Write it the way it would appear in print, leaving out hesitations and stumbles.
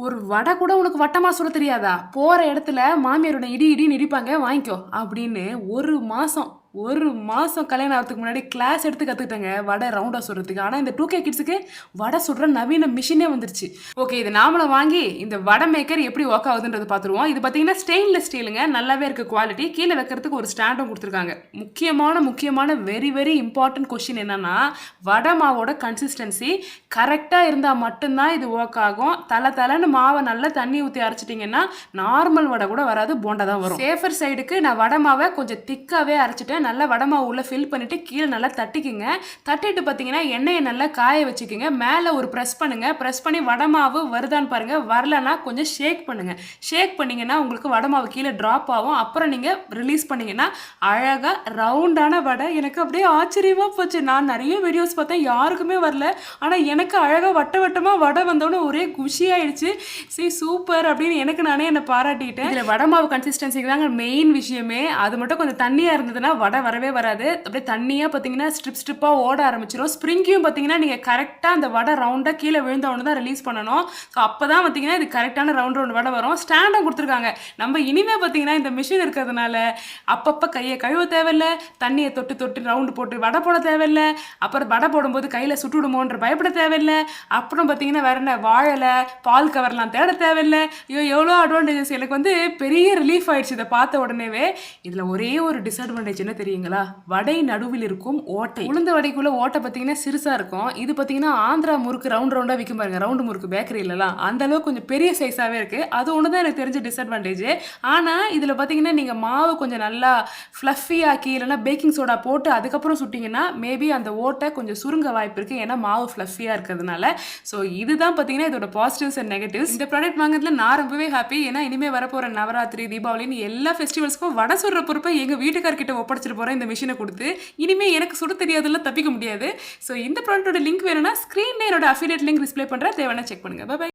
ஒரு வடை கூட உனக்கு வட்டமா சுட தெரியாதா? போற இடத்துல மாமியாரோட இடி இடின்னு இடிப்பாங்க வாங்கிக்கோ அப்படின்னு 1 மாசம் கல்யாணம் ஆகிறதுக்கு முன்னாடி கிளாஸ் எடுத்து கத்துக்கிட்டேங்க வடை ரவுண்டா சுடுறதுக்கு. ஆனா இந்த 2K கிட்ஸுக்கு வடை சுடுற நவீன மிஷினே வந்துருச்சு. ஓகே, இது நாமளும் வாங்கி இந்த வடை மேக்கர் எப்படி ஒர்க் ஆகுதுன்றது பார்த்துருவோம். இது பார்த்தீங்கன்னா ஸ்டெயின்லெஸ் ஸ்டீலுங்க, நல்லாவே இருக்கு குவாலிட்டி. கீழே வைக்கிறதுக்கு ஒரு ஸ்டாண்டும் கொடுத்துருக்காங்க. முக்கியமான வெரி வெரி இம்பார்ட்டன்ட் கொஸ்டின் என்னன்னா, வடை மாவோட கன்சிஸ்டன்சி கரெக்டாக இருந்தால் மட்டும்தான் இது ஒர்க் ஆகும். தலைன்னு மாவை நல்லா தண்ணி ஊற்றி அரைச்சிட்டிங்கன்னா நார்மல் வடை கூட வராது, போண்டா தான் வரும். சேஃபர் சைடுக்கு நான் வடை மாவை கொஞ்சம் திக்காகவே அரைச்சிட்டேன். நல்லா வடை மாவு உள்ள ஃபில் பண்ணிவிட்டு கீழே நல்லா தட்டிக்குங்க. தட்டிட்டு பார்த்தீங்கன்னா எண்ணெயை நல்லா காய வச்சுக்கோங்க. மேலே ஒரு ப்ரெஸ் பண்ணுங்கள். ப்ரெஸ் பண்ணி வடை மாவு வருதான்னு பாருங்கள். வரலன்னா கொஞ்சம் ஷேக் பண்ணுங்கள். ஷேக் பண்ணிங்கன்னா உங்களுக்கு வடை மாவு கீழே ட்ராப் ஆகும். அப்புறம் நீங்கள் ரிலீஸ் பண்ணிங்கன்னா அழகாக ரவுண்டான வடை. எனக்கு அப்படியே ஆச்சரியமாக போச்சு. நான் நிறைய வீடியோஸ் பார்த்தேன், யாருக்குமே வரல. ஆனால் எனக்கு அழகாக வட்டமாக வடை வந்தோடனே ஒரே குஷியாயிடுச்சு. சரி சூப்பர் அப்படின்னு எனக்கு நானே என்னை பாராட்டிட்டேன். இதில் வடை மாவு கன்சிஸ்டன்சிக்கு தாங்க மெயின் விஷயமே. அது மட்டும் கொஞ்சம் தண்ணியாக இருந்ததுன்னா வடை வரவே வராது. அப்படியே தண்ணியாக பார்த்தீங்கன்னா ஸ்ட்ரிப்பாக ஓட ஆரம்பிச்சிடும். ஸ்ப்ரிங்கையும் பார்த்தீங்கன்னா நீங்கள் கரெக்டாக அந்த வடை ரவுண்டாக கீழே விழுந்தவொன்னு தான் ரிலீஸ் பண்ணணும். ஸோ அப்போ தான் பார்த்தீங்கன்னா இது கரெக்டான ரவுண்ட் வடை வரும். ஸ்டாண்டும் கொடுத்துருக்காங்க. நம்ம இனிமேல் பார்த்தீங்கன்னா இந்த மிஷின் இருக்கிறதுனால அப்பப்போ கையை கழுவ தேவையில்லை, தண்ணியை தொட்டு ரவுண்டு போட்டு வடை போட தேவையில்லை, அப்புறம் வடை போடும்போது கையில் சுட்டுடுமோன்ற பயப்பட தேவையில்லை. அப்புறம் பார்த்தீங்கன்னா வேற என்ன வாழலை பால் கவர்லாம் தேட தேவையில்லை. எவ்வளோ அட்வான்டேஜஸ். எனக்கு வந்து பெரிய ரிலீஃப் ஆயிடுச்சு இதை பார்த்த உடனேவே. இதில் ஒரே ஒரு டிஸ்அட்வான்டேஜ் என்ன தெரியுங்களா? வடை நடுவில் இருக்கும் ஓட்டை. உளுந்த வடைக்குள்ள ஓட்டை பார்த்தீங்கன்னா சிறுசாக இருக்கும். இது பார்த்தீங்கன்னா ஆந்திரா முறுக்கு ரவுண்டாக விற்கும் பாருங்க, ரவுண்டு முறுக்கு பேக்கரியிலலாம் அந்த அளவுக்கு கொஞ்சம் பெரிய சைஸாகவே இருக்குது. அது ஒன்று தான் எனக்கு தெரிஞ்ச டிஸ்அட்வான்டேஜ். ஆனால் இதில் பார்த்தீங்கன்னா நீங்கள் மாவு கொஞ்சம் நல்லா ஃப்ளஃபி ஆக்கி இல்லைனா பேக்கிங் சோடா போட்டு அதுக்கப்புறம் சுட்டிங்கன்னா மேபி அந்த ஓட்டை கொஞ்சம் சுருங்க வாய்ப்பு இருக்குது, ஏன்னா மாவு ஃப்ளஃபியாக இருக்கிறதுனால. ஸோ இதுதான் பார்த்தீங்கன்னா இதோட பாசிட்டிவ்ஸ் அண்ட் நெகட்டிவ்ஸ். இந்த ப்ராடக்ட் வாங்குறதுல நான் ரொம்பவே ஹாப்பி. ஏன்னா இனிமேல் வரப்போகிற நவராத்திரி தீபாவளின்னு எல்லா ஃபெஸ்டிவல்ஸ்க்கும் வடை சுடுற பொறுப்பை எங்கள் வீட்டுக்கார்கிட்ட ஒப்படைச்சிட்டு போகிறேன் இந்த மிஷினை கொடுத்து. இனிமேல் எனக்கு சுட தெரியாதெல்லாம் தப்பிக்க முடியாது. ஸோ இந்த ப்ராடக்டோட லிங்க் வேணும்னா ஸ்க்ரீன்ல என்னோட அஃபிலியேட் லிங்க் டிஸ்ப்ளே பண்ணுறேன், தேவையான செக் பண்ணுங்கள். பை.